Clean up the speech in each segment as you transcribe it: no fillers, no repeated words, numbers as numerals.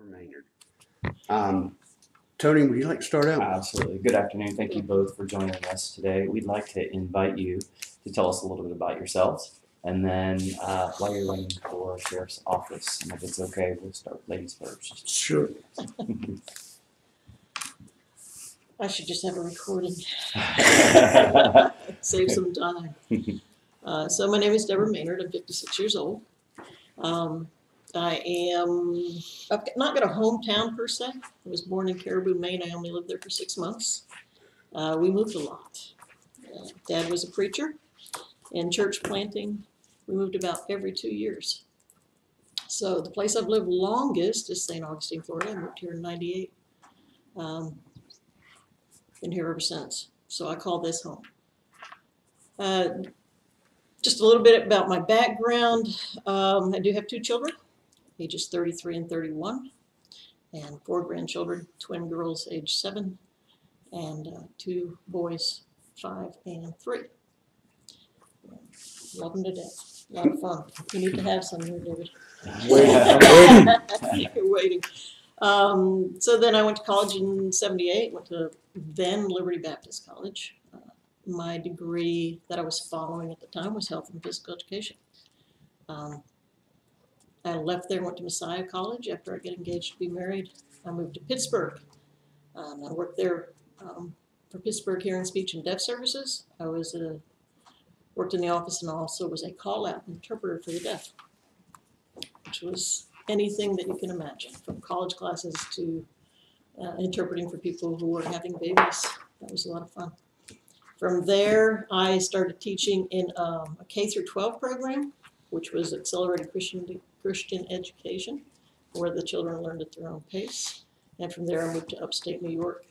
Debra Maynard. Tony, would you like to start out? Absolutely. Good afternoon. Thank you both for joining us today. We'd like to invite you to tell us a little bit about yourselves, and then why you're running for sheriff's office. And if it's okay, we'll start with ladies first. Sure. I should just have a recording. Save some time. So my name is Debra Maynard. I'm 56 years old. I've not got a hometown per se. I was born in Caribou, Maine. I only lived there for 6 months. We moved a lot. Dad was a preacher and church planting. We moved about every 2 years. So the place I've lived longest is St. Augustine, Florida. I moved here in '98. Been here ever since. So I call this home. Just a little bit about my background. I do have 2 children, ages 33 and 31, and 4 grandchildren, twin girls age 7, and 2 boys, 5 and 3. Love them to death. A lot of fun. You need to have some here, David. You're waiting. So then I went to college in '78, went to then Liberty Baptist College. My degree that I was following at the time was health and physical education. I left there and went to Messiah College after I got engaged to be married. I moved to Pittsburgh. I worked there for Pittsburgh Hearing, Speech, and Deaf Services. I worked in the office and also was a call-out interpreter for the deaf, which was anything that you can imagine, from college classes to interpreting for people who were having babies. That was a lot of fun. From there, I started teaching in a K-12 program, which was accelerated Christian education, where the children learned at their own pace. And from there, I moved to upstate New York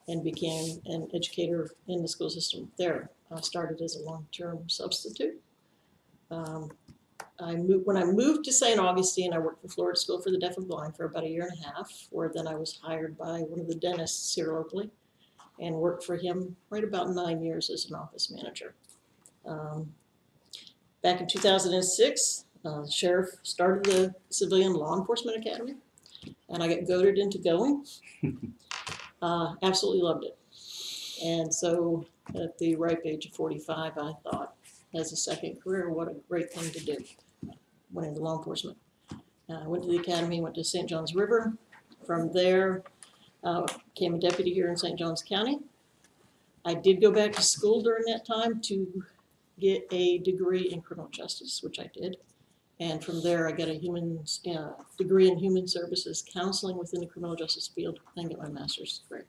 and became an educator in the school system there. I started as a long-term substitute. When I moved to St. Augustine, I worked for Florida School for the Deaf and Blind for about 1.5 years, where then I was hired by one of the dentists here locally and worked for him right about 9 years as an office manager. Back in 2006, the sheriff started the Civilian Law Enforcement Academy, and I got goaded into going. Absolutely loved it. And so at the ripe age of 45, I thought, as a second career, what a great thing to do. Went into law enforcement. Went to the academy, went to St. Johns River. From there, became a deputy here in St. Johns County. I did go back to school during that time to get a degree in criminal justice, which I did. And from there, I got a degree in human services counseling within the criminal justice field and got my master's degree.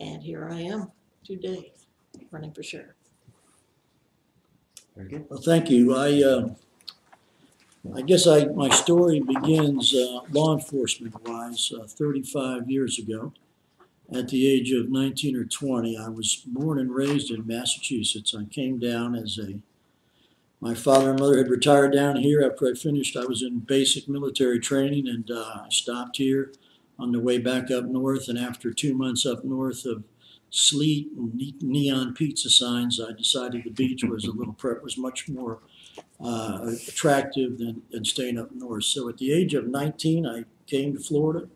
And here I am today, running for sheriff. Very good. Well, thank you. I guess my story begins law enforcement-wise 35 years ago. At the age of 19 or 20, I was born and raised in Massachusetts. I came down my father and mother had retired down here after I finished. I was in basic military training, and I stopped here on the way back up north. And after 2 months up north of sleet and neon pizza signs, I decided the beach was was much more attractive than staying up north. So at the age of 19, I came to Florida,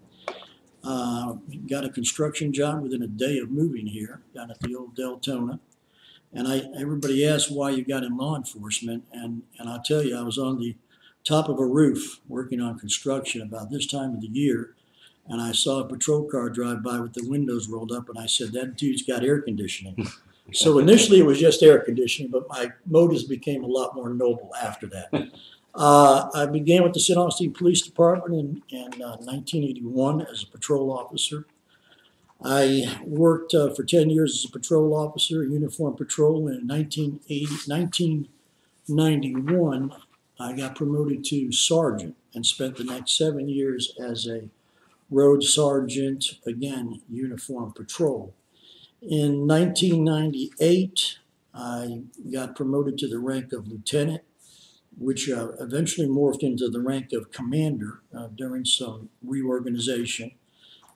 got a construction job within a day of moving here down at the old Deltona. And everybody asks why you got in law enforcement, and I'll tell you, I was on the top of a roof working on construction about this time of the year, and I saw a patrol car drive by with the windows rolled up, and I said, that dude's got air conditioning. So initially it was just air conditioning, but my motives became a lot more noble after that. I began with the St. Augustine Police Department in 1981 as a patrol officer. I worked for 10 years as a patrol officer, uniform patrol, and in 1991 I got promoted to sergeant and spent the next 7 years as a road sergeant, again, uniform patrol. In 1998, I got promoted to the rank of lieutenant, which eventually morphed into the rank of commander during some reorganization.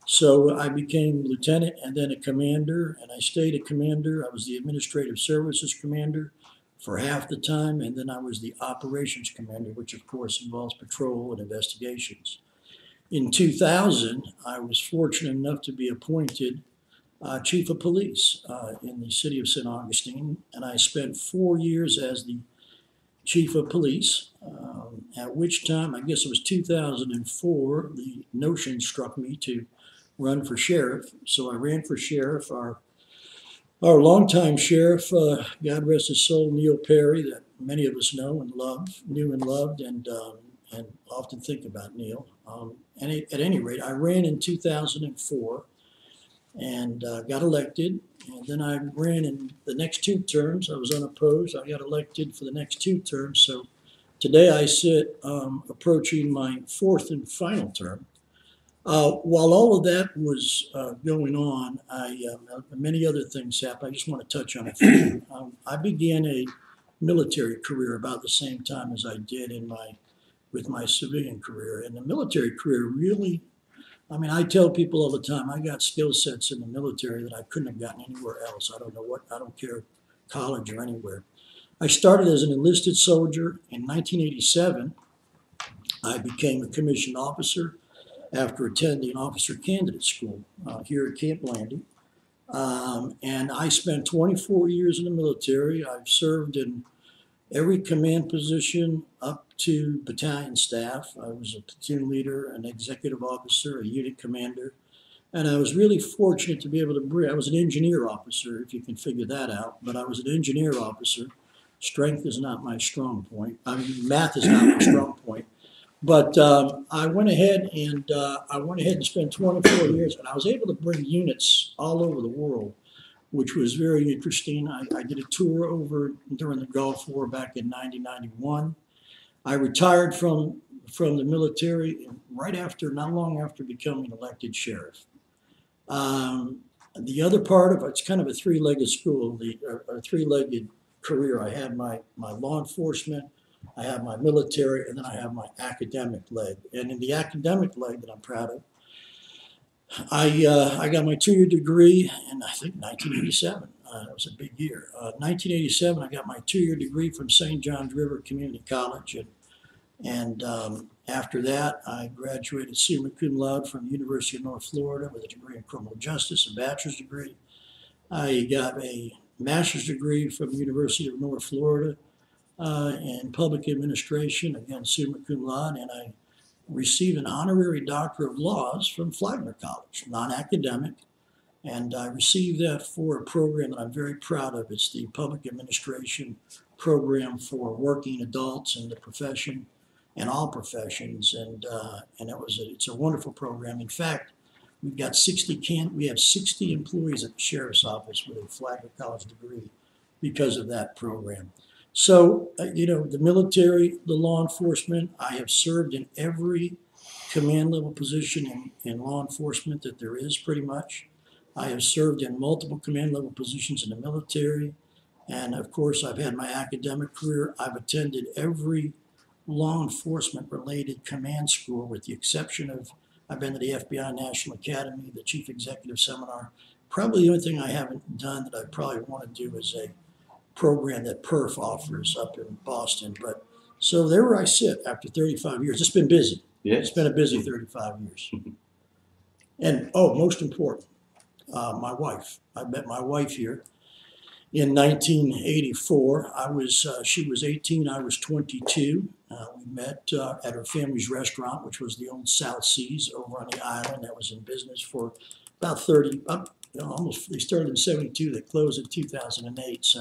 So I became lieutenant and then a commander, and I stayed a commander. I was the administrative services commander for half the time, and then I was the operations commander, which of course involves patrol and investigations. In 2000, I was fortunate enough to be appointed chief of police in the city of St. Augustine, and I spent 4 years as the chief of police, at which time, I guess it was 2004, the notion struck me to run for sheriff. So I ran for sheriff. Our longtime sheriff, God rest his soul, Neil Perry, that many of us knew and loved, and often think about Neil. At any rate, I ran in 2004 and got elected. And then I ran in the next 2 terms. I was unopposed. I got elected for the next 2 terms. So today I sit approaching my 4th and final term. While all of that was going on, many other things happened. I just want to touch on a few. I began a military career about the same time as I did with my civilian career. And the military career really, I tell people all the time, I got skill sets in the military that I couldn't have gotten anywhere else. I don't care, college or anywhere. I started as an enlisted soldier in 1987. I became a commissioned officer after attending officer candidate school here at Camp Landing. And I spent 24 years in the military. I've served in every command position up to battalion staff. I was a platoon leader, an executive officer, a unit commander. And I was really fortunate to be able to I was an engineer officer, if you can figure that out, but I was an engineer officer. Strength is not my strong point. Math is not my strong point. But I went ahead and spent 24 years, and I was able to bring units all over the world, which was very interesting. I did a tour over during the Gulf War back in 1991. I retired from the military not long after becoming elected sheriff. The other part of it's kind of a 3-legged stool, a 3-legged career. I had my law enforcement, I have my military, and then I have my academic leg. And in the academic leg that I'm proud of, I got my 2-year degree in, I think, 1987. It was a big year. 1987, I got my 2-year degree from St. John's River Community College. And after that, I graduated summa cum laude from the University of North Florida with a degree in criminal justice, a bachelor's degree. I got a master's degree from the University of North Florida in public administration, again, summa cum laude, and I received an honorary Doctor of Laws from Flagler College, non-academic, and I received that for a program that I'm very proud of. It's the Public Administration Program for Working Adults in the profession and all professions, and it's a wonderful program. In fact, we have 60 employees at the Sheriff's Office with a Flagler College degree because of that program. So, the military, the law enforcement, I have served in every command level position in law enforcement that there is, pretty much. I have served in multiple command level positions in the military. And of course, I've had my academic career. I've attended every law enforcement related command school, with the exception of, I've been to the FBI National Academy, the Chief Executive Seminar. Probably the only thing I haven't done that I probably want to do is a program that PERF offers up in Boston. But so there where I sit after 35 years. It's been busy. Yes. It's been a busy 35 years. And most important, my wife. I met my wife here in 1984. She was 18, I was 22. We met at her family's restaurant, which was the old South Seas over on the island, that was in business for about 30, almost, they started in 72, they closed in 2008.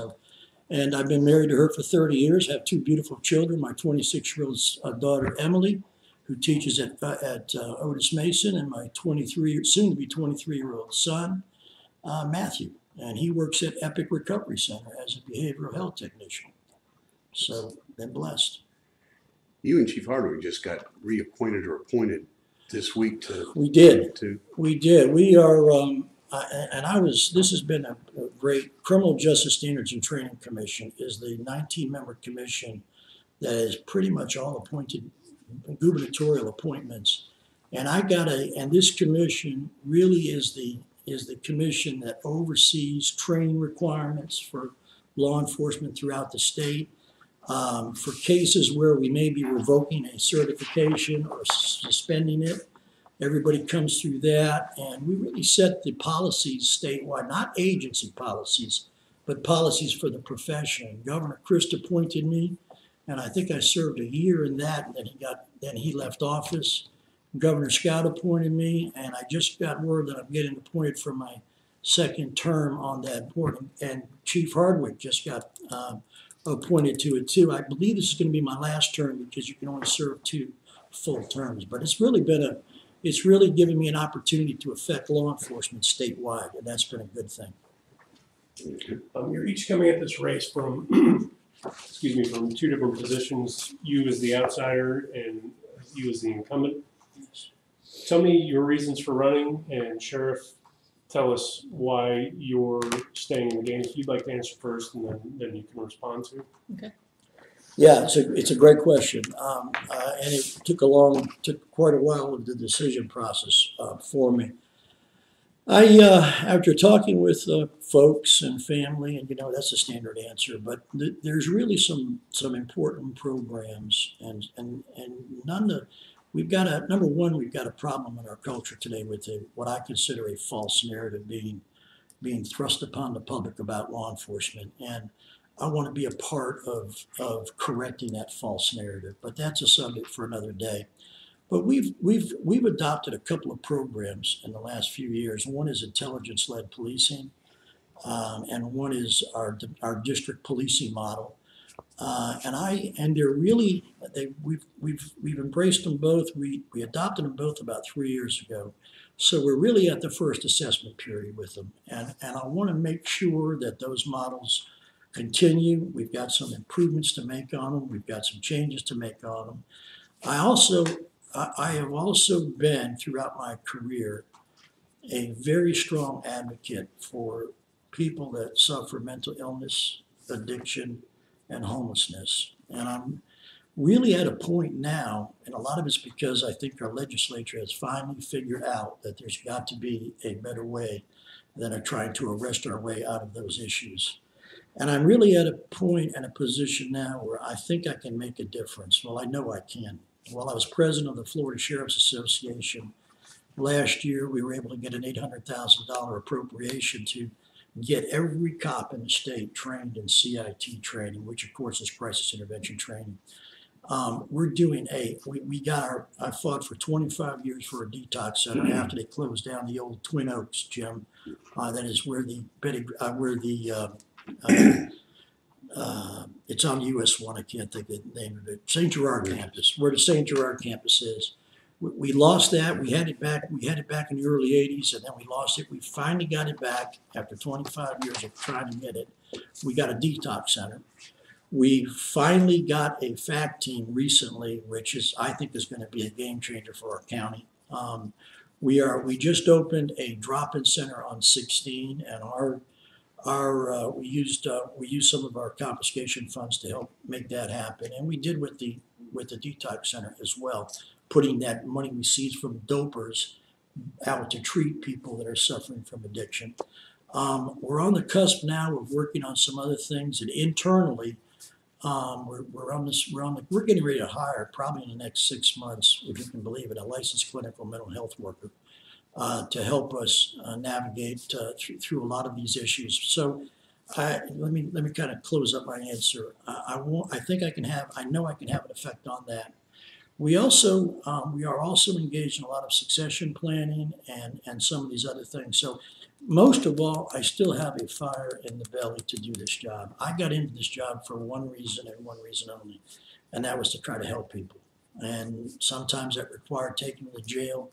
And I've been married to her for 30 years, have 2 beautiful children, my 26-year-old daughter, Emily, who teaches at Otis Mason, and my soon-to-be 23-year-old son, Matthew. And he works at Epic Recovery Center as a behavioral health technician. So, been blessed. You and Chief Hardwick just got reappointed or appointed this week to. We did. We did. We are, this has been a great, Criminal Justice Standards and Training Commission is the 19-member commission that is pretty much all appointed, gubernatorial appointments. And this commission really is the commission that oversees training requirements for law enforcement throughout the state. For cases where we may be revoking a certification or suspending it, Everybody comes through that, and we really set the policies statewide, not agency policies, but policies for the profession. Governor Christ appointed me, and I think I served a year in that, and then he left office. Governor Scott appointed me, and I just got word that I'm getting appointed for my second term on that board, and Chief Hardwick just got appointed to it too. I believe this is going to be my last term because you can only serve 2 full terms, but it's really given me an opportunity to affect law enforcement statewide, and that's been a good thing. You're each coming at this race from, excuse me, from 2 different positions, you as the outsider and you as the incumbent. Tell me your reasons for running, and Sheriff, tell us why you're staying in the game. If you'd like to answer first, and then you can respond to. Okay. Yeah, it's a great question, and it took quite a while of the decision process for me. After talking with folks and family, and that's a standard answer, but there's really some important programs, and we've got number one, we've got a problem in our culture today with what I consider a false narrative being thrust upon the public about law enforcement, and I want to be a part of correcting that false narrative, but that's a subject for another day. But we've adopted a couple of programs in the last few years. One is intelligence-led policing, and one is our district policing model. And they're really we've embraced them both. We adopted them both about 3 years ago, so we're really at the first assessment period with them. And I want to make sure that those models continue. We've got some improvements to make on them. We've got some changes to make on them. I have also been, throughout my career, a very strong advocate for people that suffer mental illness, addiction, and homelessness. And I'm really at a point now, and a lot of it's because I think our legislature has finally figured out that there's got to be a better way than trying to arrest our way out of those issues. And I'm really at a point and a position now where I think I can make a difference. Well, I know I can. While I was president of the Florida Sheriff's Association, last year we were able to get an $800,000 appropriation to get every cop in the state trained in CIT training, which of course is crisis intervention training. We're doing I fought for 25 years for a detox center after they closed down the old Twin Oaks gym. That is where it's on US 1, I can't think of the name of it, St. Gerard campus, where the St. Gerard campus is. We lost that. We had it back in the early 80s, and then we lost it. We finally got it back after 25 years of trying to get it. We got a detox center. We finally got a FACT team recently, which I think is going to be a game changer for our county. We just opened a drop-in center on 16, and we used some of our confiscation funds to help make that happen, and we did with the detox center as well, putting that money we seized from dopers out to treat people that are suffering from addiction. We're on the cusp now of working on some other things, and internally, we're getting ready to hire probably in the next 6 months, if you can believe it, a licensed clinical mental health worker to help us navigate through a lot of these issues. So let me kind of close up my answer. I know I can have an effect on that. We are also engaged in a lot of succession planning and some of these other things. So most of all, I still have a fire in the belly to do this job. I got into this job for one reason and one reason only, and that was to try to help people. And sometimes that required taking them to jail,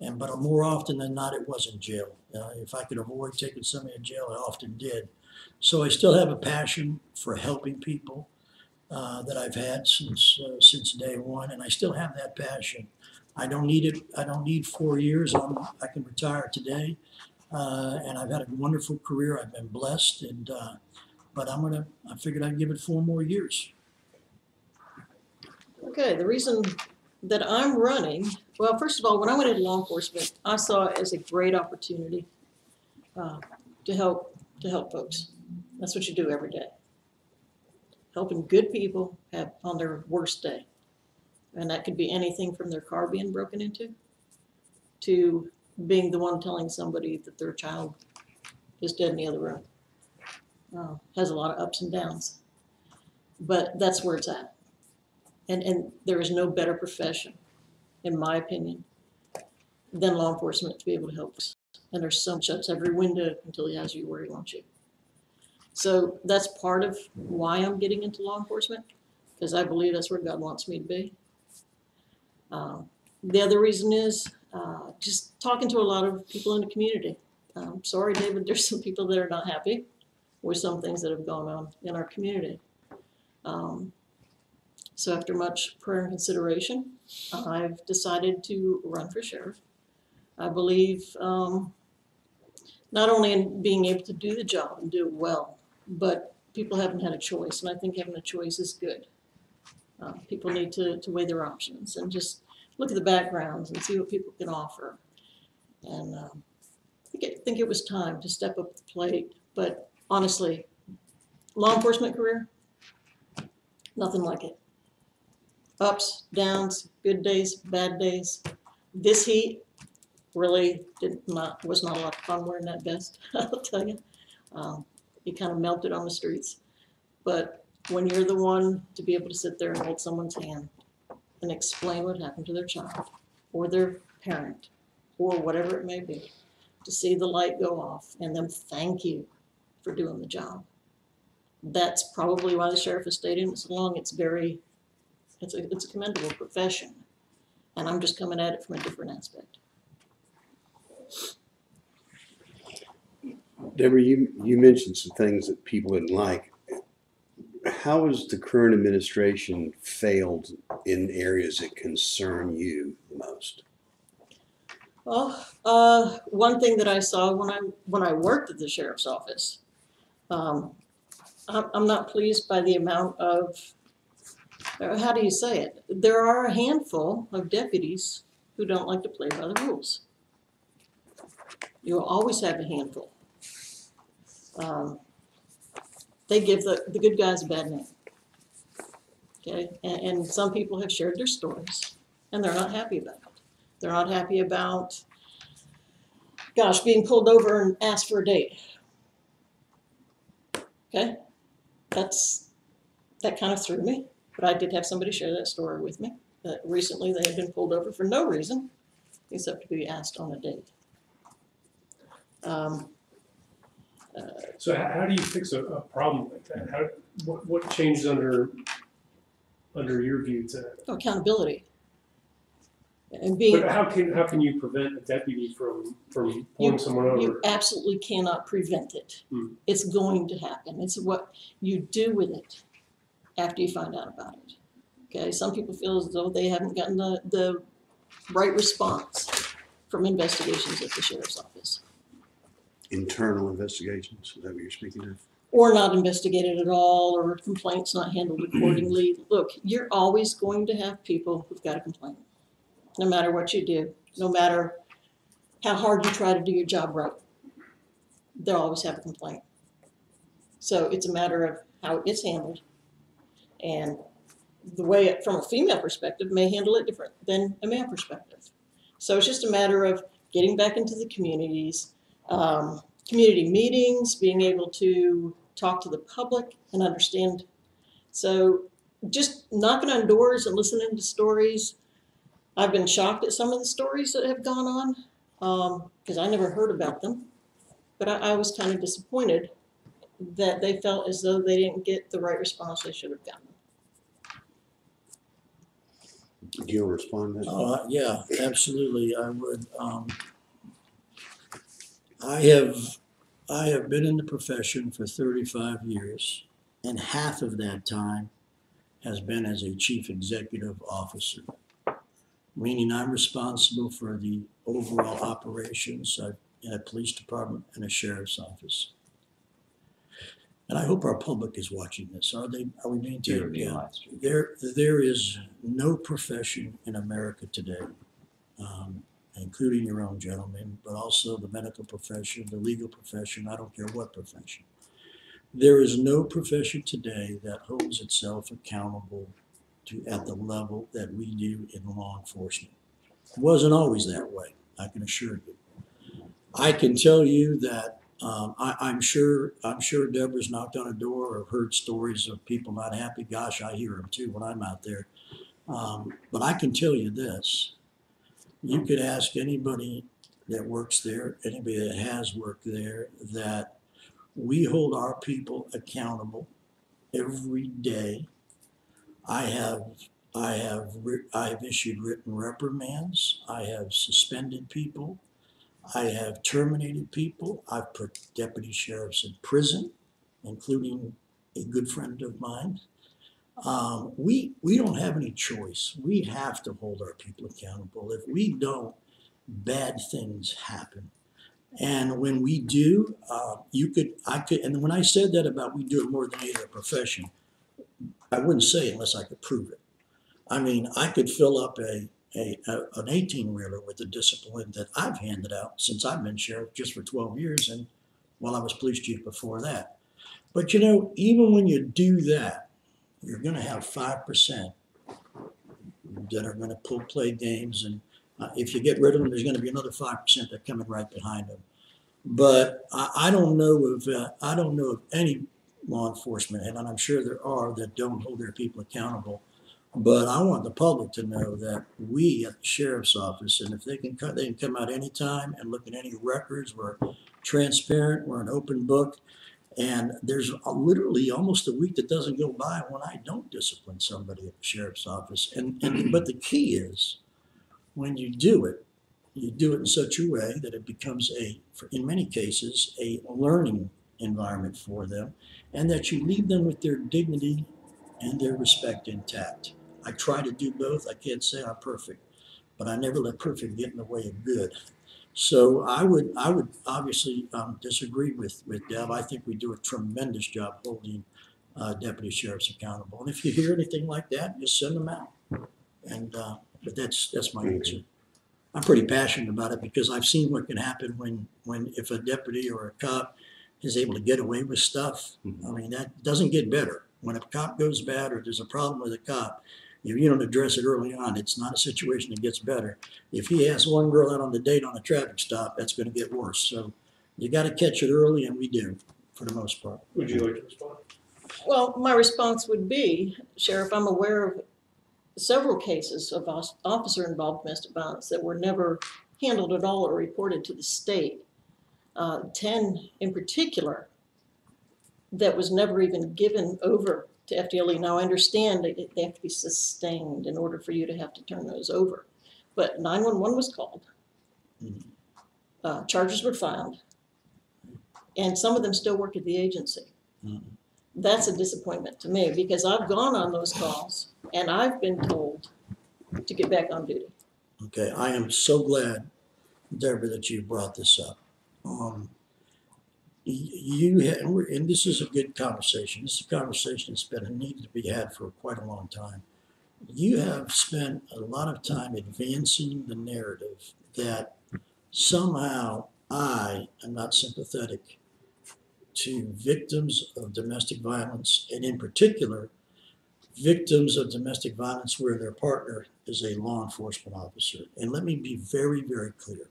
but more often than not, it wasn't jail. If I could avoid taking somebody to jail, I often did. So I still have a passion for helping people that I've had since day one, and I still have that passion. I don't need it. I don't need 4 years. I can retire today, and I've had a wonderful career. I've been blessed, but I figured I'd give it 4 more years. Okay, the reason that I'm running, well, first of all, when I went into law enforcement, I saw it as a great opportunity to help folks. That's what you do every day. Helping good people have on their worst day. And that could be anything from their car being broken into to being the one telling somebody that their child is dead in the other room. Has a lot of ups and downs, but that's where it's at. And there is no better profession, in my opinion, than law enforcement to be able to help us. And there's so much shuts every window until he has you where he wants you. So that's part of why I'm getting into law enforcement, because I believe that's where God wants me to be. The other reason is just talking to a lot of people in the community. Sorry, David, there's some people that are not happy with some things that have gone on in our community. So after much prayer and consideration, I've decided to run for sheriff. I believe not only in being able to do the job and do it well, but people haven't had a choice, and I think having a choice is good. People need to weigh their options and just look at the backgrounds and see what people can offer. And I think it was time to step up to the plate. But honestly, law enforcement career, nothing like it. Ups, downs, good days, bad days. This heat really was not a lot of fun wearing that vest, I'll tell you. It kind of melted on the streets. But when you're the one to be able to sit there and hold someone's hand and explain what happened to their child or their parent or whatever it may be, to see the light go off and them thank you for doing the job. That's probably why the sheriff has stayed in it so long. It's a commendable profession, and I'm just coming at it from a different aspect. Debra, you mentioned some things that people didn't like. How has the current administration failed in areas that concern you the most? Well, one thing that I saw when I worked at the sheriff's office, I'm not pleased by the amount of, how do you say it? There are a handful of deputies who don't like to play by the rules. You will always have a handful. They give the good guys a bad name. Okay, and some people have shared their stories, and they're not happy about it. They're not happy about, gosh, being pulled over and asked for a date. Okay, that kind of threw me, but I did have somebody share that story with me, that recently they had been pulled over for no reason except to be asked on a date. So how do you fix a problem like that? What changes under your view to Accountability. And being, but how can you prevent a deputy from pulling someone over? You absolutely cannot prevent it. It's going to happen. It's what you do with it after you find out about it. Okay, some people feel as though they haven't gotten the right response from investigations at the sheriff's office. Internal investigations, is that what you're speaking of? Or not investigated at all, or complaints not handled accordingly. Look, you're always going to have people who've got a complaint. No matter what you do, no matter how hard you try to do your job right, they'll always have a complaint. So it's a matter of how it's handled. And the way it, from a female perspective, may handle it different than a male perspective. So it's just a matter of getting back into the communities, community meetings, being able to talk to the public and understand. So just knocking on doors and listening to stories. I've been shocked at some of the stories that have gone on because I never heard about them. But I was kind of disappointed that they felt as though they didn't get the right response they should have gotten. Do you want to respond to that? Yeah, absolutely. I would. I have been in the profession for 35 years, and half of that time has been as a chief executive officer, meaning I'm responsible for the overall operations in a police department and a sheriff's office. And I hope our public is watching this. Are we being taped? Yeah. There is no profession in America today, including your own gentlemen, but also the medical profession, the legal profession, I don't care what profession. There is no profession today that holds itself accountable at the level that we do in law enforcement. It wasn't always that way. I can assure you. I can tell you that I'm sure Deborah's knocked on a door or heard stories of people not happy. Gosh, I hear them too when I'm out there. But I can tell you this: you could ask anybody that works there, anybody that has worked there, that we hold our people accountable every day. I have issued written reprimands. I have suspended people. I have terminated people. I've put deputy sheriffs in prison, including a good friend of mine. We don't have any choice. We have to hold our people accountable. If we don't, bad things happen. And when we do, I could, and when I said that about we do it more than any other profession, I wouldn't say it unless I could prove it. I mean, I could fill up an 18-wheeler with the discipline that I've handed out since I've been sheriff just for 12 years and while I was police chief before that. But you know, even when you do that, you're going to have 5% that are going to play games, and if you get rid of them, there's going to be another 5% that coming right behind them. But I don't know of any law enforcement, and I'm sure there are, that don't hold their people accountable. But I want the public to know that we at the sheriff's office, and if they can come out anytime and look at any records. We're transparent. We're an open book. And there's literally almost a week that doesn't go by when I don't discipline somebody at the sheriff's office. But the key is, when you do it in such a way that it becomes in many cases, a learning environment for them, and that you leave them with their dignity and their respect intact. I try to do both. I can't say I'm perfect, but I never let perfect get in the way of good. So I would obviously disagree with Deb. I think we do a tremendous job holding deputy sheriffs accountable. And if you hear anything like that, just send them out. And but that's my answer. I'm pretty passionate about it because I've seen what can happen if a deputy or a cop is able to get away with stuff. I mean, that doesn't get better. When a cop goes bad or there's a problem with a cop, if you don't address it early on, it's not a situation that gets better. If he asks one girl out on the date on a traffic stop, that's going to get worse. So you got to catch it early, and we do, for the most part. Would you like to respond? Well, my response would be, Sheriff, I'm aware of several cases of officer-involved domestic violence that were never handled at all or reported to the state. 10 in particular that was never even given over to FDLE. Now, I understand that they have to be sustained in order for you to have to turn those over. But 911 was called. Charges were filed. And some of them still work at the agency. That's a disappointment to me because I've gone on those calls and I've been told to get back on duty. Okay, I am so glad, Debra, that you brought this up. And this is a good conversation. This is a conversation that's needed to be had for quite a long time. You have spent a lot of time advancing the narrative that somehow I am not sympathetic to victims of domestic violence, and in particular, victims of domestic violence where their partner is a law enforcement officer. And let me be very, very clear.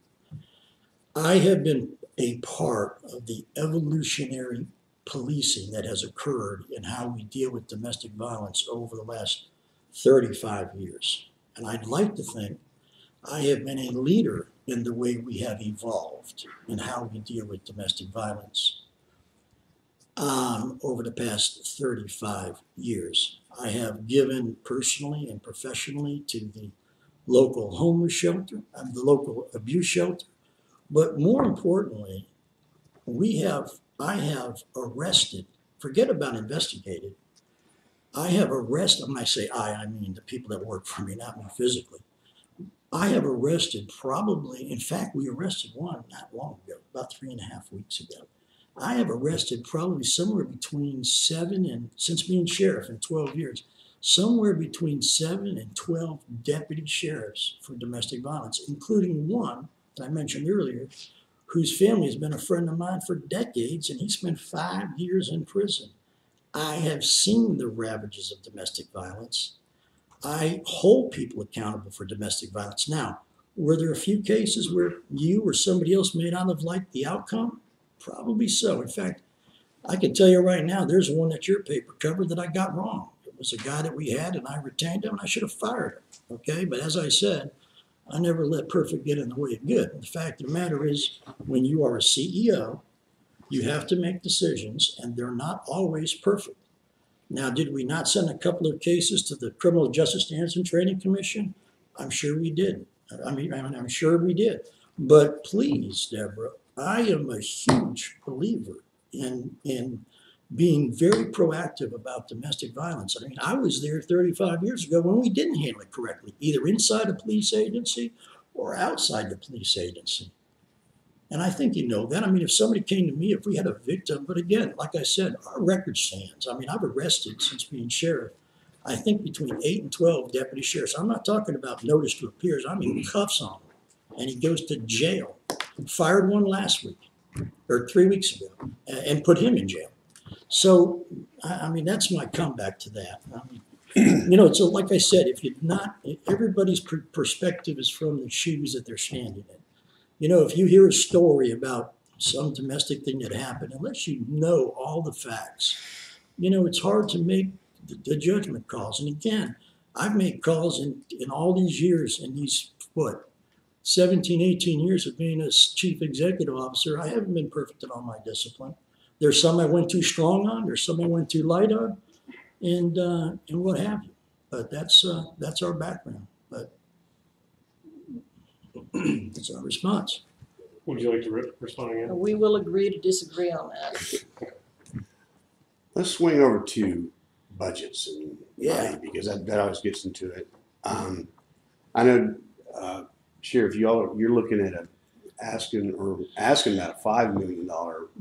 I have been a part of the evolutionary policing that has occurred in how we deal with domestic violence over the last 35 years. And I'd like to think I have been a leader in the way we have evolved in how we deal with domestic violence over the past 35 years. I have given personally and professionally to the local homeless shelter, the local abuse shelter. But more importantly, I have arrested, forget about investigated, I have arrested, when I say I mean the people that work for me, not me physically. I have arrested probably, in fact, we arrested one not long ago, about 3.5 weeks ago. I have arrested probably somewhere between 7 and, since being sheriff in 12 years, somewhere between 7 and 12 deputy sheriffs for domestic violence, including one that I mentioned earlier, whose family has been a friend of mine for decades, and he spent 5 years in prison. I have seen the ravages of domestic violence. I hold people accountable for domestic violence. Now, Were there a few cases where you or somebody else may not have liked the outcome? Probably so. In fact, I can tell you right now, there's one that your paper covered that I got wrong. It was a guy that we had, and I retained him, and I should have fired him. Okay, but as I said, I never let perfect get in the way of good. The fact of the matter is, when you are a CEO, you have to make decisions, and they're not always perfect. Now, did we not send a couple of cases to the Criminal Justice Standards and Training Commission? I'm sure we did. I'm sure we did. But please, Deborah, I am a huge believer in being very proactive about domestic violence. I mean, I was there 35 years ago when we didn't handle it correctly, either inside a police agency or outside the police agency. And I think you know that. I mean, if somebody came to me, if we had a victim, but again, like I said, our record stands. I mean, I've arrested since being sheriff, I think between 8 and 12 deputy sheriffs. I'm not talking about notice to appears. I mean, cuffs on him, and he goes to jail. Fired one last week or 3 weeks ago and put him in jail. So, I mean, that's my comeback to that. I mean, you know, so like I said, if you're not, everybody's perspective is from the shoes that they're standing in. You know, if you hear a story about some domestic thing that happened, unless you know all the facts, you know, it's hard to make the judgment calls. And again, I've made calls in all these years, in these, 17, 18 years of being a chief executive officer. I haven't been perfect in all my discipline. There's some I went too strong on, there's some I went too light on, and what have you. But that's our background. But it's our response. Would you like to respond again? We will agree to disagree on that. Let's swing over to budgets and Yeah. money, because that always gets into it. I know, Sheriff, you're looking at asking about a $5 million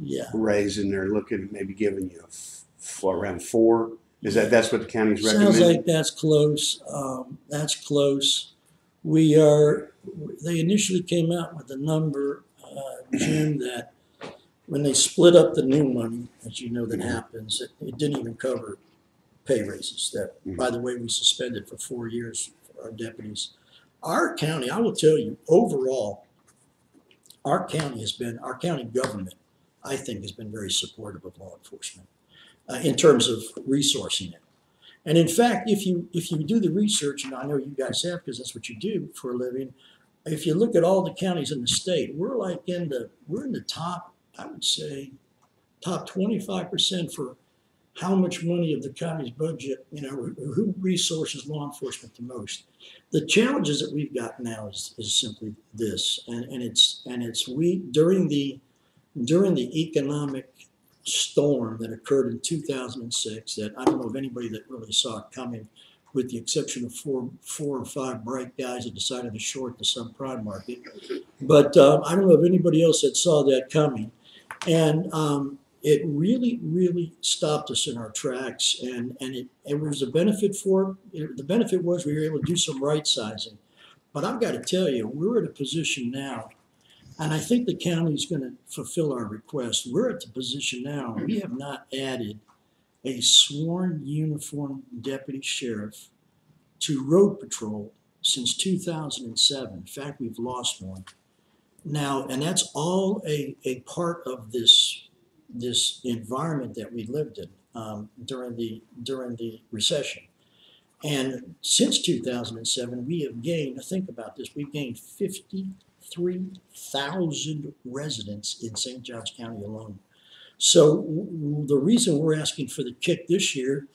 Yeah. raise, and they're looking at maybe giving you around 4. That's what the county's recommending? Sounds like that's close. That's close. They initially came out with a number, Jim, that when they split up the new money, as you know that happens, it didn't even cover pay raises that, by the way, we suspended for 4 years for our deputies. Our county, I will tell you, overall, our county government, I think, has been very supportive of law enforcement in terms of resourcing it. And in fact, if you do the research, and I know you guys have because that's what you do for a living, if you look at all the counties in the state, we're in the top, I would say, top 25% for how much money of the county's budget, you know, who resources law enforcement the most. The challenges that we've got now is simply this, and it's we during the economic storm that occurred in 2006, that I don't know of anybody that really saw it coming, with the exception of four or five bright guys that decided to short the subprime market. But I don't know of anybody else that saw that coming, and it really, really stopped us in our tracks, and it was a benefit for it. The benefit was we were able to do some right sizing. But I've got to tell you, we're at a position now, and I think the county is going to fulfill our request. We're at the position now, we have not added a sworn uniformed deputy sheriff to road patrol since 2007. In fact, we've lost one. Now, and that's all a part of this environment that we lived in during the recession. And since 2007, we have gained, think about this, we've gained 53,000 residents in St. Johns County alone. So the reason we're asking for the kick this year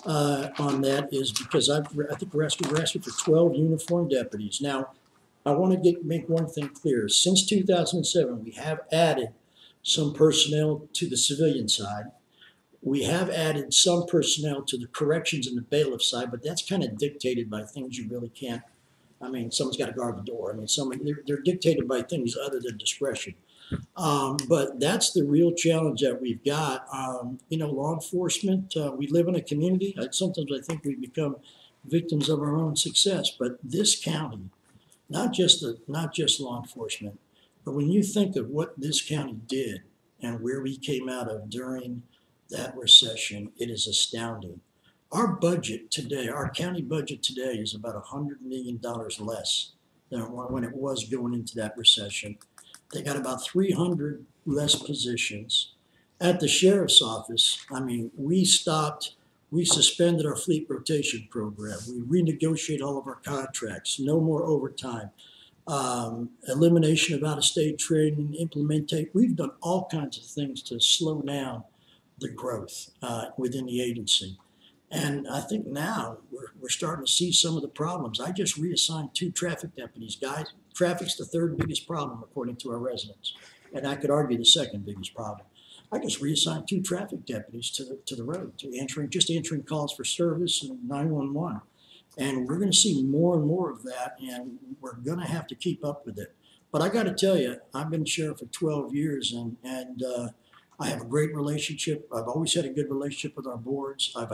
on that is because I think we're asking for 12 uniformed deputies. Now, I want to make one thing clear. Since 2007, we have added some personnel to the civilian side. We have added some personnel to the corrections and the bailiff side, but that's kind of dictated by things you really can't. I mean, someone's got to guard the door. I mean, they're dictated by things other than discretion. But that's the real challenge that we've got. You know, law enforcement, we live in a community. Sometimes I think we become victims of our own success. But this county, not just law enforcement, but when you think of what this county did and where we came out of during that recession, it is astounding. Our budget today, our county budget today, is about $100 million less than when it was going into that recession. They got about 300 less positions. At the sheriff's office, I mean, we suspended our fleet rotation program. We renegotiated all of our contracts, no more overtime, elimination of out-of-state training, implementate. We've done all kinds of things to slow down the growth within the agency. And I think now we're starting to see some of the problems. I just reassigned 2 traffic deputies. Guys, traffic's the 3rd biggest problem according to our residents. And I could argue the 2nd biggest problem. I just reassigned 2 traffic deputies to the road, just answering calls for service and 911. And we're going to see more and more of that, and we're going to have to keep up with it. But I got to tell you, I've been sheriff for 12 years, and I have a great relationship. I've always had a good relationship with our boards. I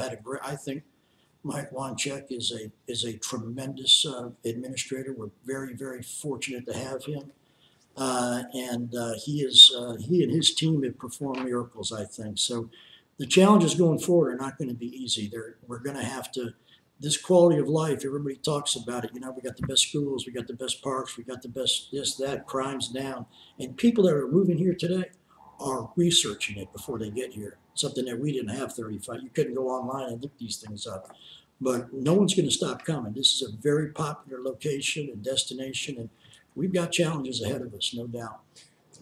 think Mike Wanchek is a tremendous administrator. We're very, very fortunate to have him. He and his team have performed miracles, I think. So the challenges going forward are not going to be easy. We're going to have to, this quality of life, everybody talks about it. You know, we got the best schools, we got the best parks, we got the best this, that, crime's down. And people that are moving here today are researching it before they get here. Something that we didn't have 35. You couldn't go online and look these things up. But no one's going to stop coming. This is a very popular location and destination, and we've got challenges ahead of us, no doubt.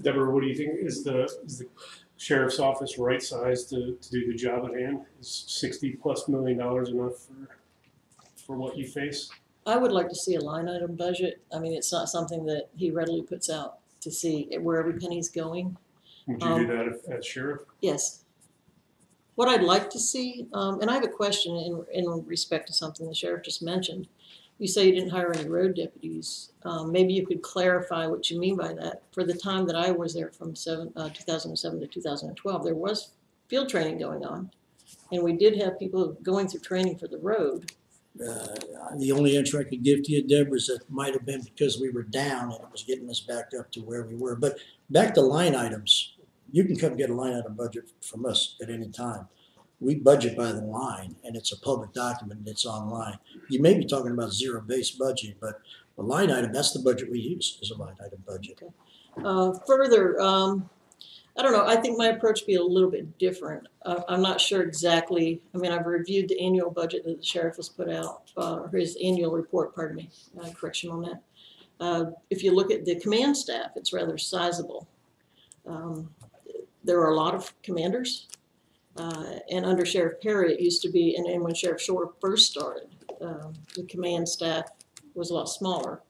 Debra, what do you think? Is the sheriff's office right sized to do the job at hand? Is $60+ million enough for what you face? I would like to see a line item budget. I mean, it's not something that he readily puts out to see where every penny's going. Would you do that as sheriff? Yes. What I'd like to see, and I have a question in respect to something the sheriff just mentioned. You say you didn't hire any road deputies. Maybe you could clarify what you mean by that. For the time that I was there from 2007 to 2012, there was field training going on. And we did have people going through training for the road. The only answer I could give to you, Debra, is that might have been because we were down and it was getting us back up to where we were. But back to line items, you can come get a line item budget from us at any time. We budget by the line, and it's a public document, and it's online. You may be talking about zero-based budgeting, but the line item, that's the budget we use, is a line item budget. Okay. Further, I don't know, I think my approach would be a little bit different. I'm not sure exactly. I mean, I've reviewed the annual budget that the sheriff has put out, or his annual report, pardon me, correction on that. If you look at the command staff, it's rather sizable. There are a lot of commanders, and under Sheriff Perry, it used to be, and when Sheriff Shoar first started, the command staff was a lot smaller.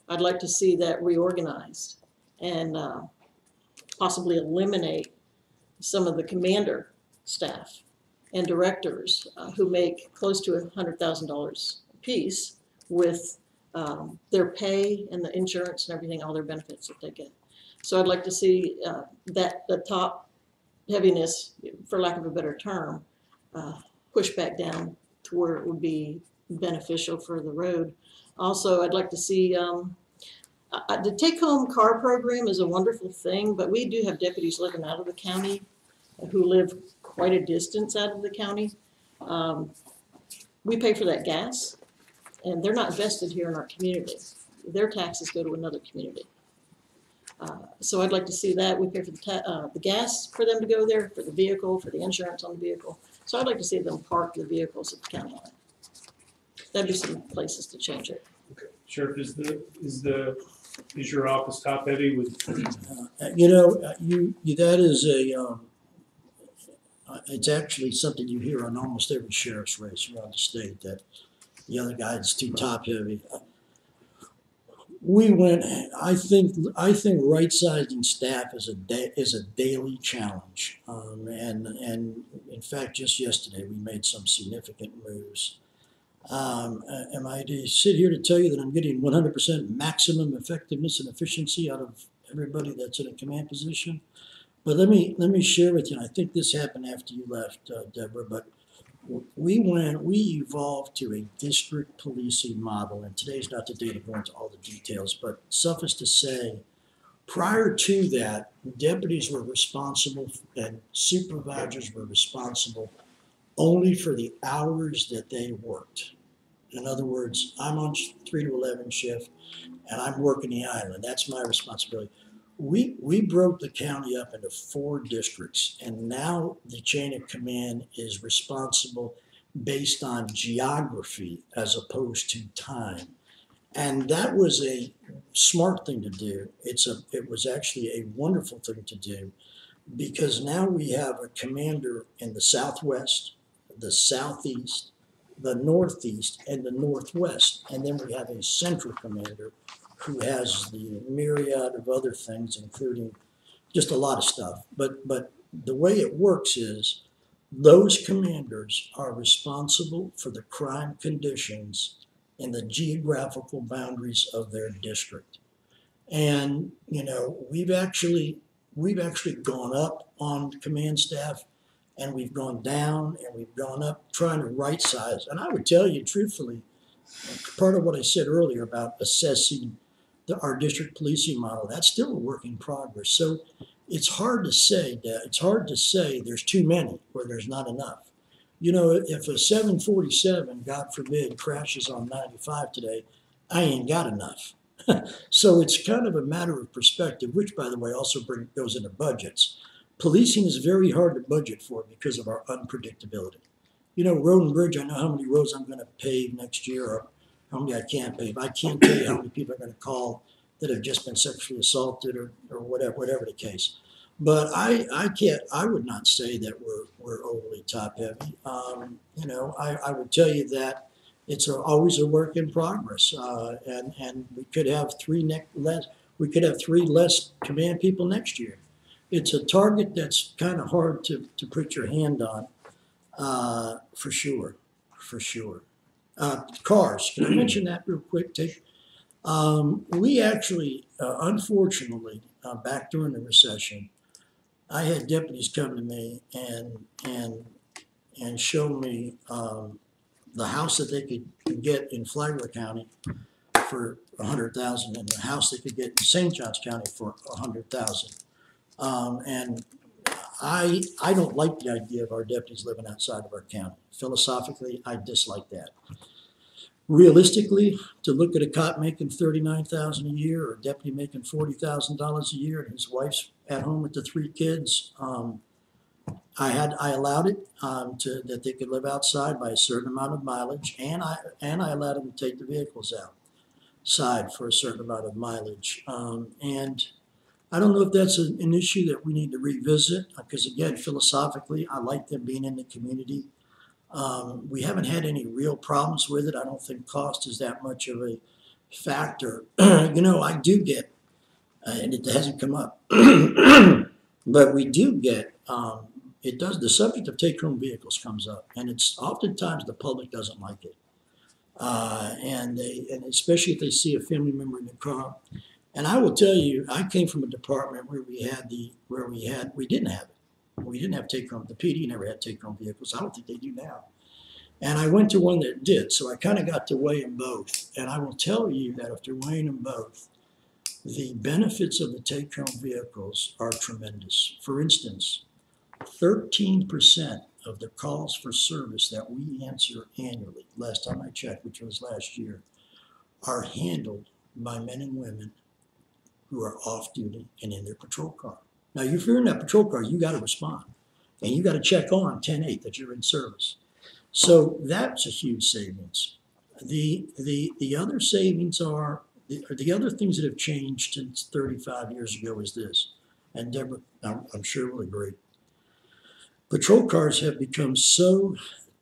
I'd like to see that reorganized and possibly eliminate some of the commander staff and directors who make close to $100,000 a piece with their pay and the insurance and everything, all their benefits that they get. So I'd like to see that the top heaviness, for lack of a better term, pushed back down to where it would be beneficial for the road. Also, I'd like to see the take-home car program is a wonderful thing, but we do have deputies living out of the county who live quite a distance out of the county. We pay for that gas, and they're not vested here in our community. Their taxes go to another community. So I'd like to see that. We pay for the gas for them to go there, for the vehicle, for the insurance on the vehicle. So I'd like to see them park the vehicles at the county line. That'd be some places to change it. Okay. Sheriff, is your office top heavy with? You know, that is it's actually something you hear on almost every sheriff's race around the state, that the other guy is too top heavy. We went. I think right-sizing staff is a daily challenge, and in fact, just yesterday we made some significant moves. Am I to sit here to tell you that I'm getting 100% maximum effectiveness and efficiency out of everybody that's in a command position? But let me share with you. And I think this happened after you left, Debra. But we evolved to a district policing model, and today's not the day to go into all the details. But suffice to say, prior to that, deputies were responsible and supervisors were responsible only for the hours that they worked. In other words, I'm on 3 to 11 shift, and I'm working the island. That's my responsibility. We broke the county up into 4 districts, and now the chain of command is responsible based on geography as opposed to time. And that was a smart thing to do. It was actually a wonderful thing to do, because now we have a commander in the Southwest, the Southeast, the Northeast, and the Northwest. And then we have a central commander who has the myriad of other things, including just a lot of stuff. But the way it works is those commanders are responsible for the crime conditions in the geographical boundaries of their district. And, you know, we've actually gone up on command staff, and we've gone down, and we've gone up trying to right size. And I would tell you truthfully, part of what I said earlier about assessing our district policing model, that's still a work in progress. So it's hard to say that. It's hard to say there's too many or there's not enough. You know, if a 747, God forbid, crashes on 95 today, I ain't got enough. So it's kind of a matter of perspective, which, by the way, also goes into budgets. Policing is very hard to budget for because of our unpredictability. You know, road and bridge, I know how many roads I'm going to pave next year or how many I can't pave. I can't tell you how many people are going to call that have just been sexually assaulted or whatever the case. But I would not say that we're overly top heavy. You know, I would tell you that it's always a work in progress, and we could have 3 less command people next year. It's a target that's kind of hard to put your hand on, for sure. Cars, can I mention that real quick, Tish? We actually, unfortunately, back during the recession, I had deputies come to me and show me the house that they could get in Flagler County for $100,000 and the house they could get in St. Johns County for $100,000. And I don't like the idea of our deputies living outside of our county. Philosophically, I dislike that. Realistically, to look at a cop making $39,000 a year or a deputy making $40,000 a year and his wife's at home with the 3 kids, I allowed it that they could live outside by a certain amount of mileage, and I allowed them to take the vehicles outside for a certain amount of mileage. And I don't know if that's an issue that we need to revisit, because again, philosophically, I like them being in the community. We haven't had any real problems with it. I don't think cost is that much of a factor. You know, I do get, and it hasn't come up, but we do get, the subject of take-home vehicles comes up, and it's oftentimes the public doesn't like it. And especially if they see a family member in the car. And I will tell you, I came from a department where we didn't have it. We didn't have take-home. The PD never had take-home vehicles. I don't think they do now. And I went to one that did, so I kind of got to weigh them both. And I will tell you that after weighing them both, the benefits of the take-home vehicles are tremendous. For instance, 13% of the calls for service that we answer annually, last time I checked, which was last year, are handled by men and women who are off duty and in their patrol car. Now, if you're in that patrol car, you got to respond, and you got to check on 10/8 that you're in service. So that's a huge savings. The other savings are the other things that have changed since 35 years ago is this, and Debra, I'm sure will agree. Patrol cars have become so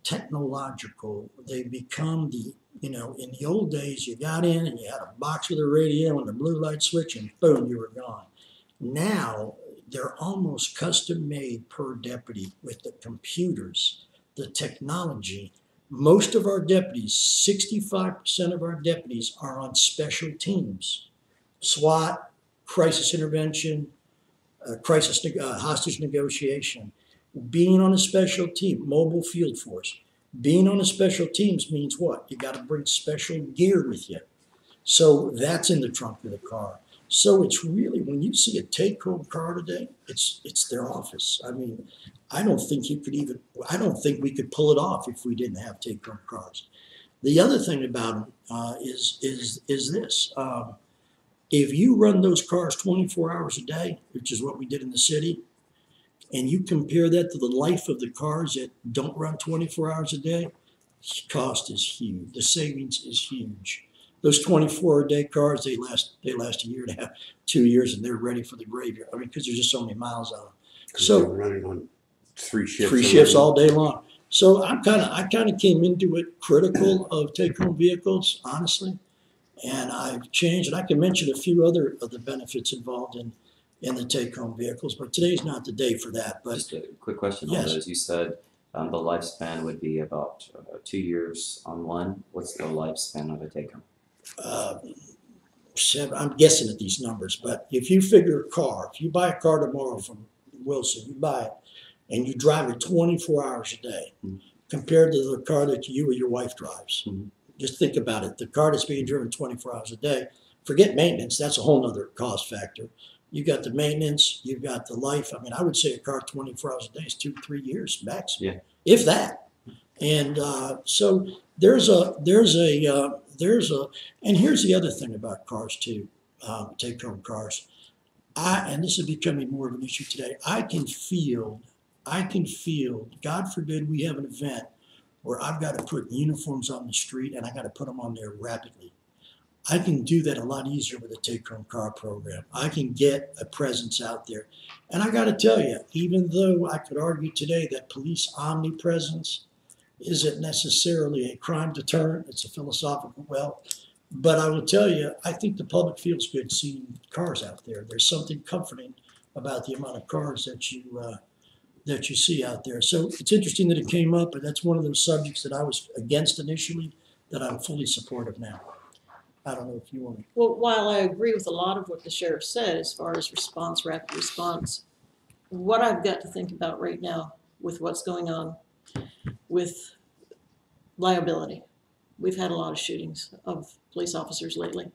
technological. They've become in the old days, you got in and you had a box with a radio and a blue light switch, and boom, you were gone. Now, they're almost custom made per deputy with the computers, the technology. Most of our deputies, 65% of our deputies are on special teams. SWAT, crisis intervention, hostage negotiation. Being on a special team, mobile field force. Being on a special teams means what? You got to bring special gear with you. So that's in the trunk of the car. So it's really, when you see a take-home car today, it's their office. I mean, I don't think we could pull it off if we didn't have take-home cars. The other thing about them is this. If you run those cars 24 hours a day, which is what we did in the city, and you compare that to the life of the cars that don't run 24 hours a day, cost is huge. The savings is huge. Those 24-a-day cars, they last a year and a half, 2 years, and they're ready for the graveyard. I mean, because there's just so many miles on them. So they're running on 3 shifts. 3 shifts all day long. So I kind of came into it critical of take-home vehicles, honestly, and I've changed. And I can mention a few other of the benefits involved in the take-home vehicles, but today's not the day for that. But Just a quick question Yes. on those. You said the lifespan would be about 2 years on one. What's the lifespan of a take-home? I'm guessing at these numbers, but if you figure a car, if you buy a car tomorrow from Wilson, you buy it, and you drive it 24 hours a day, compared to the car that you or your wife drives. Just think about it. The car that's being driven 24 hours a day, forget maintenance, that's a whole nother cost factor. You got the maintenance, you've got the life. I mean, I would say a car 24 hours a day is 2-3 years max, if that. And so there's a, and here's the other thing about cars too, take-home cars. And this is becoming more of an issue today. I can feel, God forbid we have an event where I've got to put uniforms on the street and I got to put them on there rapidly. I can do that a lot easier with a take-home car program. I can get a presence out there. And I got to tell you, even though I could argue today that police omnipresence isn't necessarily a crime deterrent, it's a philosophical well, but I will tell you, I think the public feels good seeing cars out there. There's something comforting about the amount of cars that you see out there. So it's interesting that it came up, but that's one of those subjects that I was against initially that I'm fully supportive now. I don't know if you want to. Well, while I agree with a lot of what the sheriff said as far as response, rapid response, what I've got to think about right now with what's going on with liability. We've had a lot of shootings of police officers lately,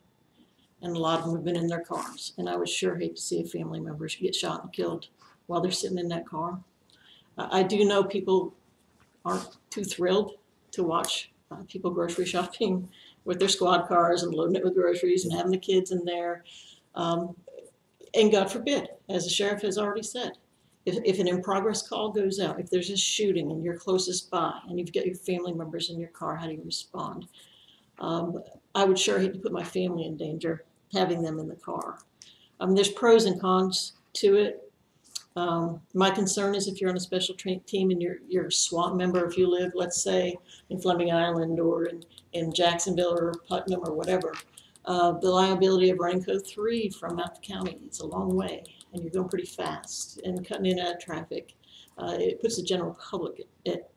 and a lot of them have been in their cars. And I would sure hate to see a family member get shot and killed while they're sitting in that car. I do know people aren't too thrilled to watch people grocery shopping with their squad cars and loading it with groceries and having the kids in there. And God forbid, as the sheriff has already said, if an in-progress call goes out, if there's a shooting and you're closest by and you've got your family members in your car, how do you respond? I would sure hate to put my family in danger having them in the car. There's pros and cons to it. My concern is if you're on a special team and you're a SWAT member, if you live, let's say, in Fleming Island or in Jacksonville or Putnam or whatever, the liability of running code 3 from Mountain County, it's a long way, and you're going pretty fast and cutting in and out of traffic. It puts the general public at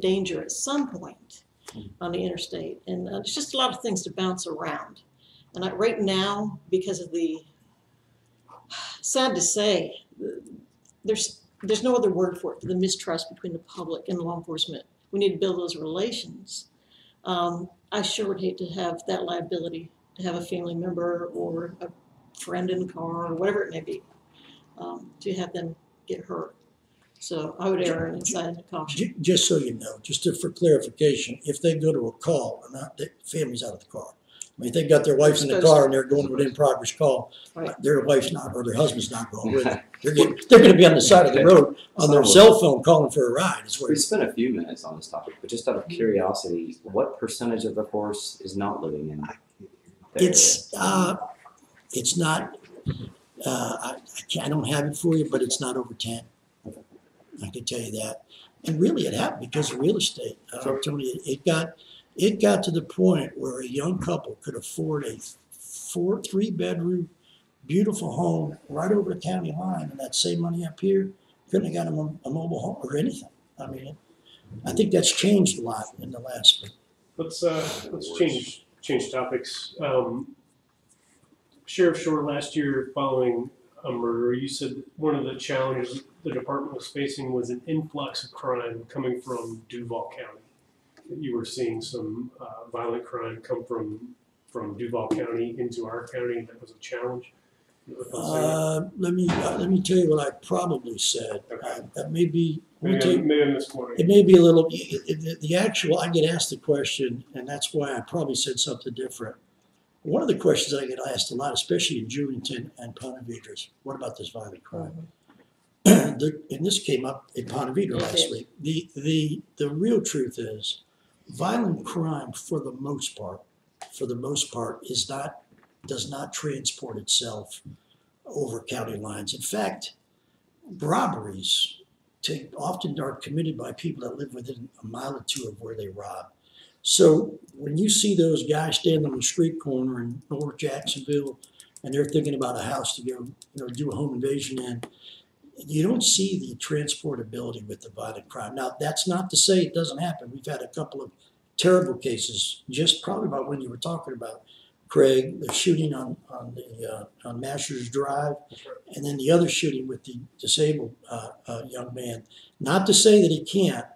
danger at some point on the interstate. And it's just a lot of things to bounce around. And right now, because of the, sad to say, there's no other word for it, the mistrust between the public and law enforcement. We need to build those relations. I sure would hate to have that liability to have a family member or a friend in the car or whatever it may be, to have them get hurt. So I would err on the side of caution. Just so you know, for clarification, if they go to a call, the family's out of the car. I mean, if they got their wives in the car and they're going to an in-progress call, Right. their wife's not, or their husband's not going with them. They're going to be on the side of the road on their cell phone calling for a ride. We spent a few minutes on this topic, but just out of curiosity, what percentage of the force is not living in the It's not. I don't have it for you, but it's not over 10. I can tell you that. And really, it happened because of real estate. Tony, it got to the point where a young couple could afford a 3-bedroom, beautiful home right over the county line, and that same money up here couldn't have got them a mobile home or anything. I mean, I think that's changed a lot in the last. Let's change topics. Sheriff Shoar, last year following a murder, you said one of the challenges the department was facing was an influx of crime coming from Duval County. You were seeing some violent crime come from Duval County into our county, and that was a challenge. Let me tell you what I probably said. Okay. That may be. Let me tell you, Maybe I'm misquoting. it may be a little. The actual. I get asked the question, and that's why I probably said something different. One of the questions I get asked a lot, especially in Julington and Ponte Vedra, is, what about this violent crime? And this came up in Ponte Vedra last week. The real truth is, violent crime for the most part, does not transport itself over county lines. In fact, robberies often are committed by people that live within a mile or two of where they rob. So when you see those guys standing on the street corner in North Jacksonville, and they're thinking about a house to go, do a home invasion in, you don't see the transportability with the violent crime. Now, that's not to say it doesn't happen. We've had a couple of terrible cases, just probably about when you were talking about, Craig, the shooting on Masters Drive, and then the other shooting with the disabled young man. Not to say that he can't.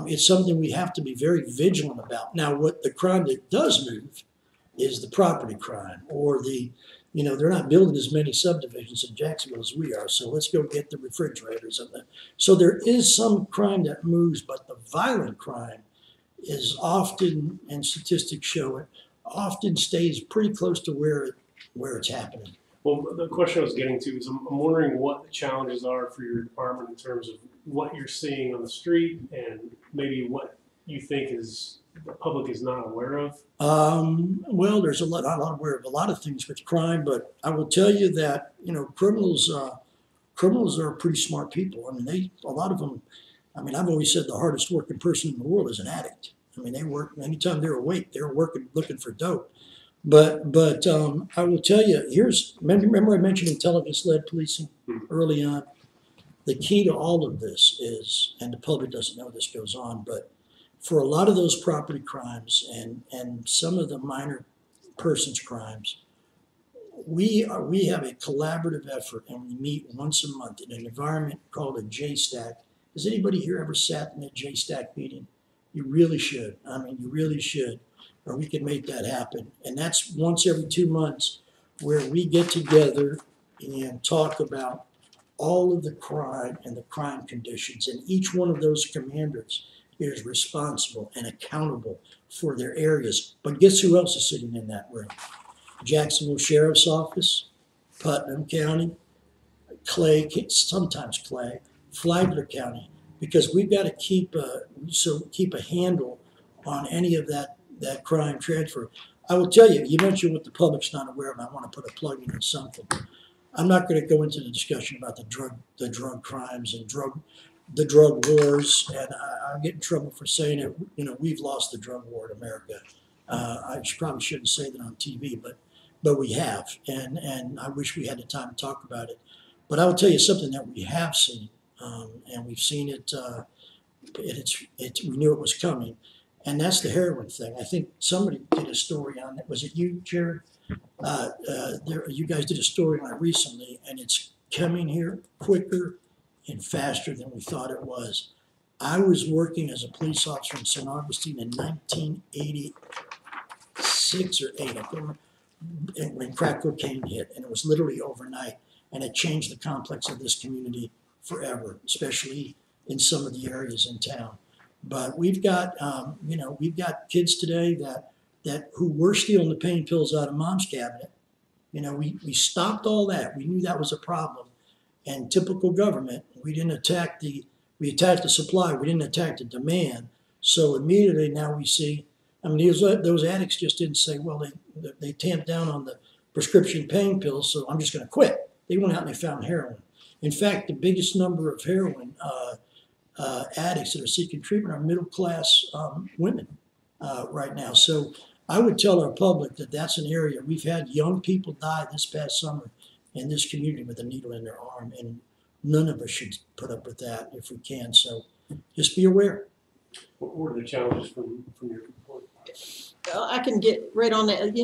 It's something we have to be very vigilant about. Now, what the crime that does move is the property crime, or they're not building as many subdivisions in Jacksonville as we are, so let's go get the refrigerators. So there is some crime that moves, but the violent crime is often, and statistics show it, often stays pretty close to where it's happening. Well, the question I was getting to is I'm wondering what the challenges are for your department in terms of what you're seeing on the street and maybe what you think is the public is not aware of. Well, there's I'm not aware of a lot of things with crime, but I will tell you that criminals are pretty smart people. I mean, a lot of them. I mean, I've always said the hardest working person in the world is an addict. I mean, they work anytime they're awake. They're working, looking for dope. But I will tell you, remember I mentioned intelligence-led policing early on. The key to all of this is, and the public doesn't know this goes on, but for a lot of those property crimes and some of the minor persons crimes, we have a collaborative effort, and we meet once a month in an environment called a JSTAC. Has anybody here ever sat in a JSTAC meeting? You really should. I mean, you really should, or we can make that happen. And that's once every 2 months, where we get together and talk about all of the crime and the crime conditions. And each one of those commanders is responsible and accountable for their areas. But guess who else is sitting in that room? Jacksonville Sheriff's Office, Putnam County, sometimes Clay, Flagler County, because we've got to keep a handle on any of that crime transfer. I will tell you, you mentioned what the public's not aware of. I want to put a plug in something. I'm not going to go into the discussion about the drug crimes and the drug wars, and I get in trouble for saying it. We've lost the drug war in America. I probably shouldn't say that on TV, but we have, and I wish we had the time to talk about it. But I will tell you something that we have seen, and we've seen it. We knew it was coming, and that's the heroin thing. I think somebody did a story on it. Was it you, Jared? You guys did a story on it recently, and it's coming here quicker and faster than we thought it was. I was working as a police officer in St. Augustine in 1986 or 8, I can't remember, when crack cocaine hit, and it was literally overnight, and it changed the complex of this community forever, especially in some of the areas in town. But we've got, we've got kids today that who were stealing the pain pills out of mom's cabinet. We stopped all that. We knew that was a problem. And typical government, we attacked the supply. We didn't attack the demand. So immediately now we see, I mean, those addicts just didn't say, well, they tamped down on the prescription pain pills, so I'm just going to quit. They went out and they found heroin. In fact, the biggest number of heroin addicts that are seeking treatment are middle-class women right now. So I would tell our public that that's an area. We've had young people die this past summer in this community with a needle in their arm, and none of us should put up with that if we can. So just be aware. What were the challenges from your report? I can get right on that.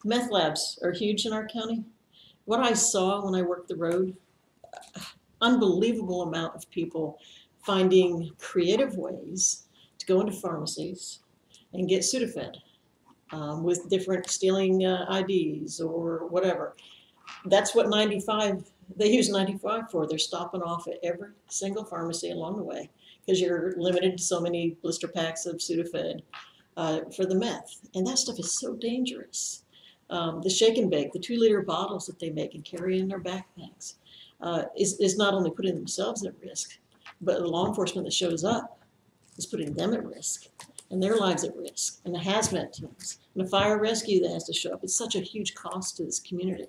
Meth labs are huge in our county. What I saw when I worked the road, unbelievable amount of people finding creative ways to go into pharmacies and get Sudafed. with different stealing IDs or whatever. That's what 95, they use 95 for. They're stopping off at every single pharmacy along the way because you're limited to so many blister packs of Sudafed for the meth. And that stuff is so dangerous. The shake and bake, the 2-liter bottles that they make and carry in their backpacks is not only putting themselves at risk, but the law enforcement that shows up is putting them at risk and their lives at risk, and the hazmat teams and the fire rescue that has to show up. It's such a huge cost to this community.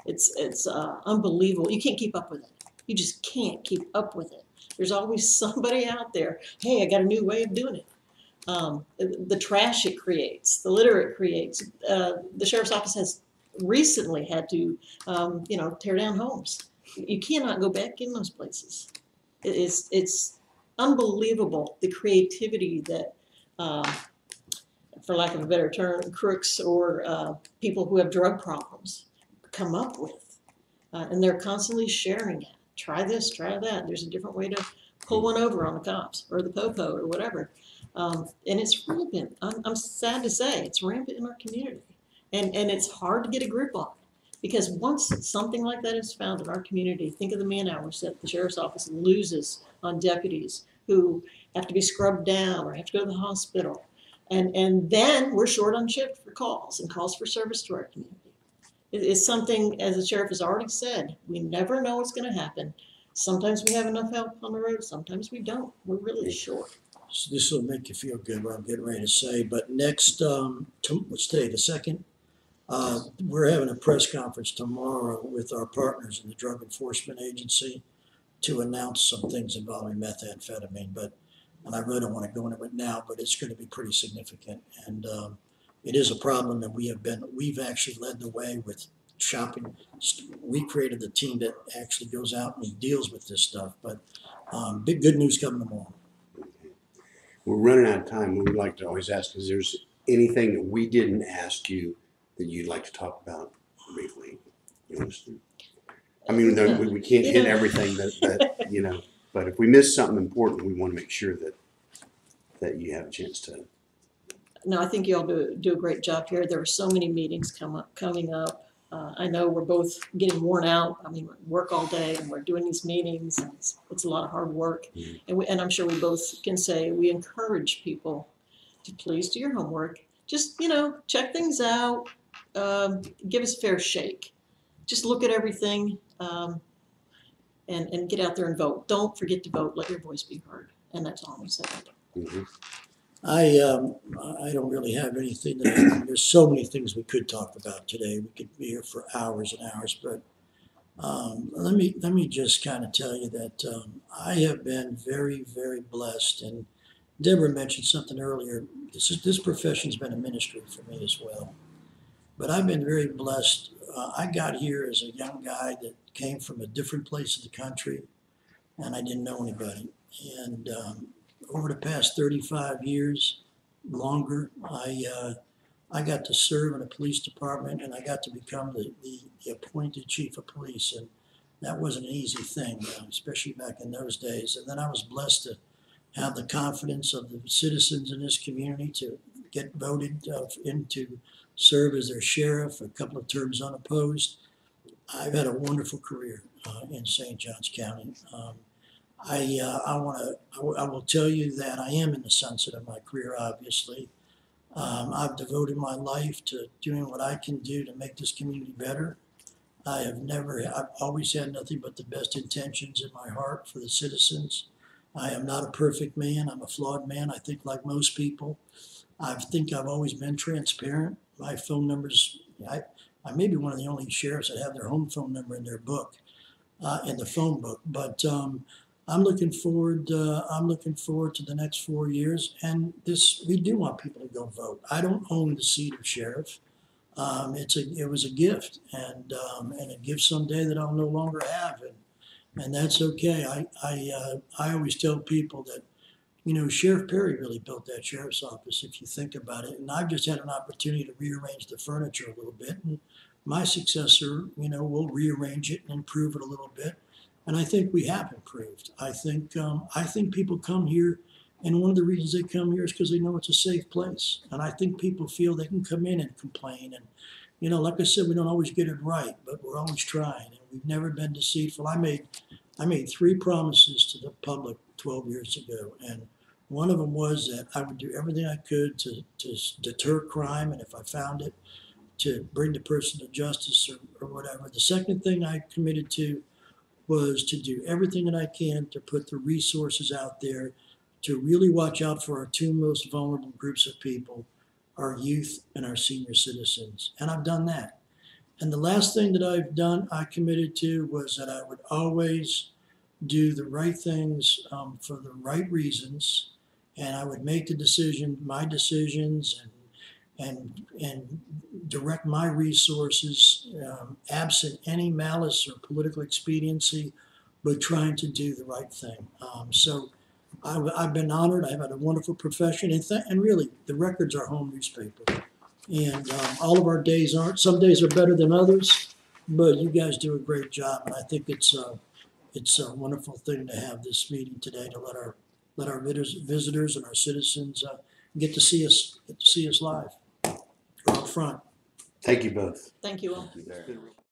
It's unbelievable. You can't keep up with it. You just can't keep up with it. There's always somebody out there. Hey, I got a new way of doing it. The trash it creates, the litter it creates. The sheriff's office has recently had to, tear down homes. You cannot go back in those places. It's unbelievable the creativity that, for lack of a better term, crooks or people who have drug problems come up with. And they're constantly sharing it. Try this, try that. There's a different way to pull one over on the cops or the popo or whatever. And it's rampant. I'm sad to say it's rampant in our community. And it's hard to get a grip on. Because once something like that is found in our community, think of the man hours that the sheriff's office loses on deputies who have to be scrubbed down or have to go to the hospital. And then we're short on shift for calls and calls for service to our community. It's something, as the sheriff has already said, we never know what's going to happen. Sometimes we have enough help on the road, sometimes we don't. We're really short. So this will make you feel good, what I'm getting ready to say. But next, what's today, the 2nd? We're having a press conference tomorrow with our partners in the Drug Enforcement Agency to announce some things involving methamphetamine. And I really don't want to go into it now, but it's going to be pretty significant. And it is a problem that we've actually led the way with shopping. We created the team that actually goes out and deals with this stuff. But big good news coming tomorrow. We're running out of time. We would like to always ask, is there anything that we didn't ask you that you'd like to talk about briefly? You understand? I mean, we can't hit everything that but if we miss something important, we want to make sure that you have a chance to. No, I think you all do a great job here. There are so many meetings coming up. I know we're both getting worn out. I mean, we work all day and we're doing these meetings. And it's a lot of hard work. Mm-hmm. And I'm sure we both can say we encourage people to please do your homework. Just, check things out. Give us a fair shake. Just look at everything and get out there and vote. Don't forget to vote. Let your voice be heard. And that's all I'm saying. Mm-hmm. I don't really have anything there's so many things we could talk about today. We could be here for hours and hours, but let me just kind of tell you that I have been very, very blessed. And Debra mentioned something earlier. This profession's been a ministry for me as well. But I've been very blessed. I got here as a young guy that came from a different place of the country, and I didn't know anybody. And over the past 35 years, longer, I got to serve in a police department, and I got to become the appointed chief of police. And that wasn't an easy thing, especially back in those days. And then I was blessed to have the confidence of the citizens in this community to get voted in to serve as their sheriff, a couple of terms unopposed. I've had a wonderful career in St. Johns County. I will tell you that I am in the sunset of my career, obviously. I've devoted my life to doing what I can do to make this community better. I've always had nothing but the best intentions in my heart for the citizens. I am not a perfect man. I'm a flawed man, I think, like most people. I think I've always been transparent. My phone numbers, I may be one of the only sheriffs that have their home phone number in their book, in the phone book. But I'm looking forward to the next 4 years. And we do want people to go vote. I don't own the seat of sheriff. It was a gift, and a gift someday that I'll no longer have, and that's okay. I always tell people that, Sheriff Perry really built that sheriff's office, if you think about it. And I've just had an opportunity to rearrange the furniture a little bit. And my successor, will rearrange it and improve it a little bit. And I think we have improved. I think people come here And one of the reasons they come here is because they know it's a safe place. And I think people feel they can come in and complain. And, you know, like I said, we don't always get it right, but we're always trying. And we've never been deceitful. I made 3 promises to the public 12 years ago. And one of them was that I would do everything I could to deter crime. And if I found it, to bring the person to justice or whatever. The second thing I committed to was to do everything that I can to put the resources out there to really watch out for our 2 most vulnerable groups of people, our youth and our senior citizens. And I've done that. And the last thing that I've done, I committed to, was that I would always do the right things for the right reasons. And I would make my decisions and direct my resources absent any malice or political expediency, but trying to do the right thing. So I've been honored. I've had a wonderful profession, and really, the Record's our home newspaper. And all of our days aren't. Some days are better than others, but you guys do a great job, and I think it's a wonderful thing to have this meeting today to let our visitors and our citizens get to see us live. Up front. Thank you both. Thank you all. Thank you very much.